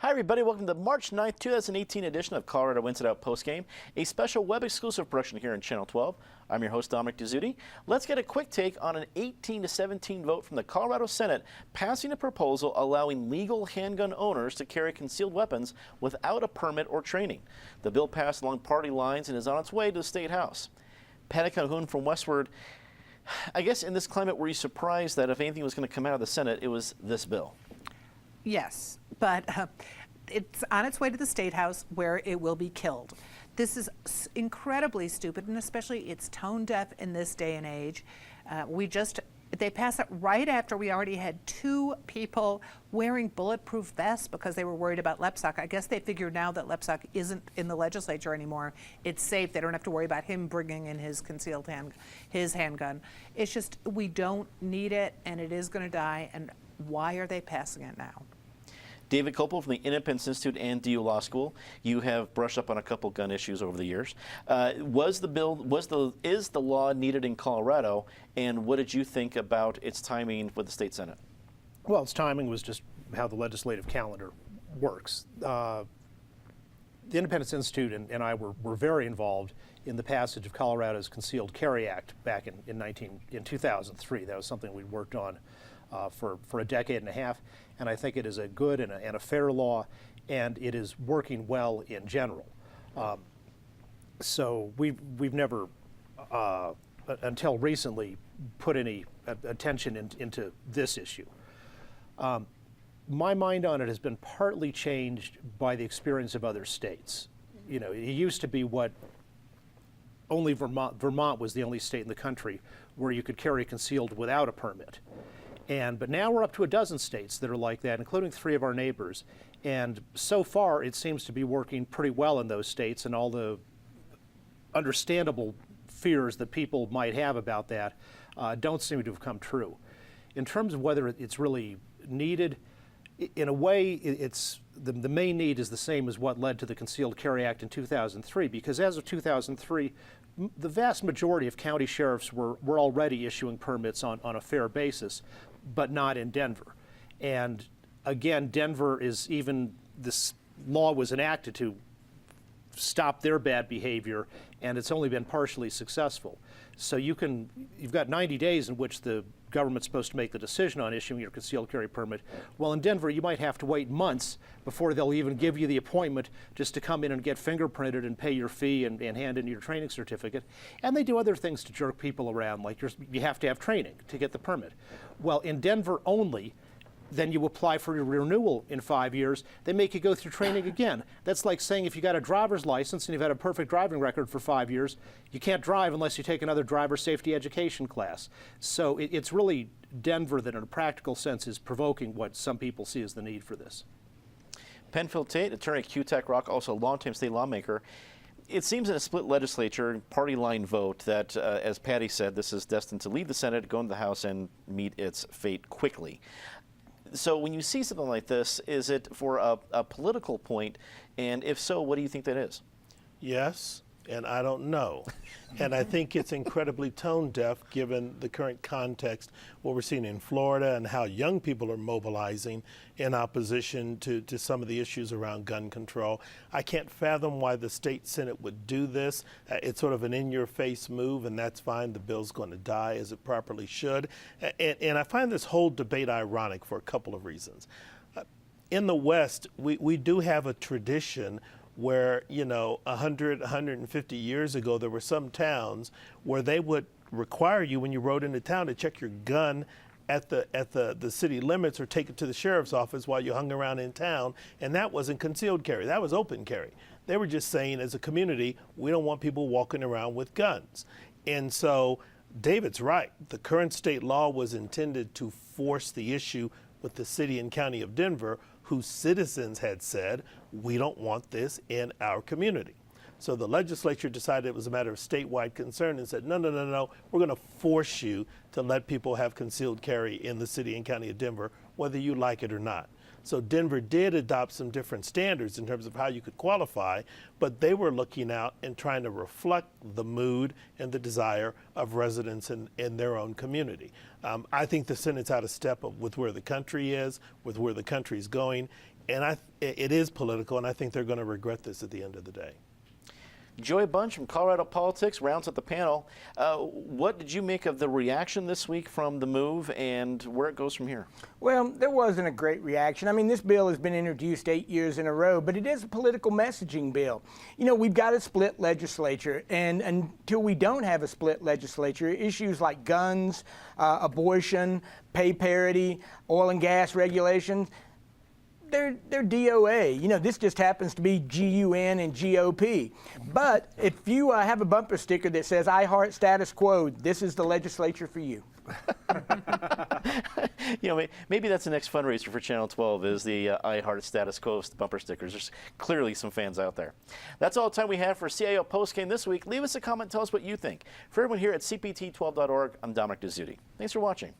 Hi, everybody. Welcome to the March 9th, 2018 edition of Colorado Inside Out Postgame, a special web-exclusive production here on Channel 12. I'm your host, Dominic Dezzutti. Let's get a quick take on an 18-17 vote from the Colorado Senate passing a proposal allowing legal handgun owners to carry concealed weapons without a permit or training. The bill passed along party lines and is on its way to the State House. Patty Calhoun from Westward, I guess in this climate, were you surprised that if anything was going to come out of the Senate, it was this bill? Yes, but it's on its way to the State House where it will be killed. This is incredibly stupid, and especially it's tone deaf in this day and age. They passed it right after we already had 2 people wearing bulletproof vests because they were worried about Lepsak. I guess they figured now that Lepsak isn't in the legislature anymore, it's safe. They don't have to worry about him bringing in his handgun. It's just, we don't need it, and it is going to die. And why are they passing it now? David Kopel from the Independence Institute and DU Law School. You have brushed up on a couple gun issues over the years. Is the law needed in Colorado, and what did you think about its timing with the state Senate? Well, its timing was just how the legislative calendar works. The Independence Institute and I were very involved in the passage of Colorado's Concealed Carry Act back in 2003. That was something we'd worked on for a decade and a half, and I think it is a good and a fair law, and it is working well in general. So we've never, until recently, put any attention into this issue. My mind on it has been partly changed by the experience of other states. You know, it used to be what only Vermont was the only state in the country where you could carry concealed without a permit. But now we're up to a dozen states that are like that, including 3 of our neighbors. And so far, it seems to be working pretty well in those states, and all the understandable fears that people might have about that don't seem to have come true. In terms of whether it's really needed, in a way, it's the main need is the same as what led to the Concealed Carry Act in 2003, because as of 2003, the vast majority of county sheriffs were already issuing permits on a fair basis, but not in Denver. And again, Denver this law was enacted to stop their bad behavior, and it's only been partially successful. So you've got 90 days in which the government's supposed to make the decision on issuing your concealed carry permit. Well, in Denver, you might have to wait months before they'll even give you the appointment just to come in and get fingerprinted and pay your fee and hand in your training certificate. And they do other things to jerk people around, like you have to have training to get the permit. Well, in Denver only, then you apply for your renewal in 5 years, they make you go through training again. That's like saying if you got a driver's license and you've had a perfect driving record for 5 years, you can't drive unless you take another driver safety education class. So it's really Denver that in a practical sense is provoking what some people see as the need for this. Penfield Tate, attorney at QTech Rock, also a longtime state lawmaker. It seems in a split legislature, party line vote, that, as Patty said, this is destined to leave the Senate, go into the House, and meet its fate quickly. So when you see something like this, is it for a political point? And if so, what do you think that is? Yes, and I don't know. And I think it's incredibly tone deaf given the current context, what we're seeing in Florida and how young people are mobilizing in opposition to some of the issues around gun control. I can't fathom why the state Senate would do this. It's sort of an in-your-face move, and that's fine. The bill's going to die as it properly should. And I find this whole debate ironic for a couple of reasons. In the West, we do have a tradition where, 100, 150 years ago, there were some towns where they would require you when you rode into town to check your gun at the city limits or take it to the sheriff's office while you hung around in town, and that wasn't concealed carry, that was open carry. They were just saying, as a community, we don't want people walking around with guns. And so David's right. The current state law was intended to force the issue with the city and county of Denver, whose citizens had said, we don't want this in our community. So the legislature decided it was a matter of statewide concern and said, no, we're going to force you to let people have concealed carry in the city and county of Denver, whether you like it or not. So Denver did adopt some different standards in terms of how you could qualify, but they were looking out and trying to reflect the mood and the desire of residents in their own community. I think the Senate's out of step with where the country is, with where the country's going, And it is political, and I think they're going to regret this at the end of the day. Joy Bunch from Colorado Politics rounds out the panel. What did you make of the reaction this week from the move and where it goes from here? Well, there wasn't a great reaction. I mean, this bill has been introduced 8 years in a row, but it is a political messaging bill. You know, we've got a split legislature, and until we don't have a split legislature, issues like guns, abortion, pay parity, oil and gas regulations, they're DOA. You know, this just happens to be GUN and GOP. But if you have a bumper sticker that says, "I heart status quo," this is the legislature for you. You know, maybe that's the next fundraiser for Channel 12 is the I Heart Status Quo bumper stickers. There's clearly some fans out there. That's all the time we have for CIO Postgame this week. Leave us a comment. Tell us what you think. For everyone here at CPT12.org, I'm Dominic Dezzutti. Thanks for watching.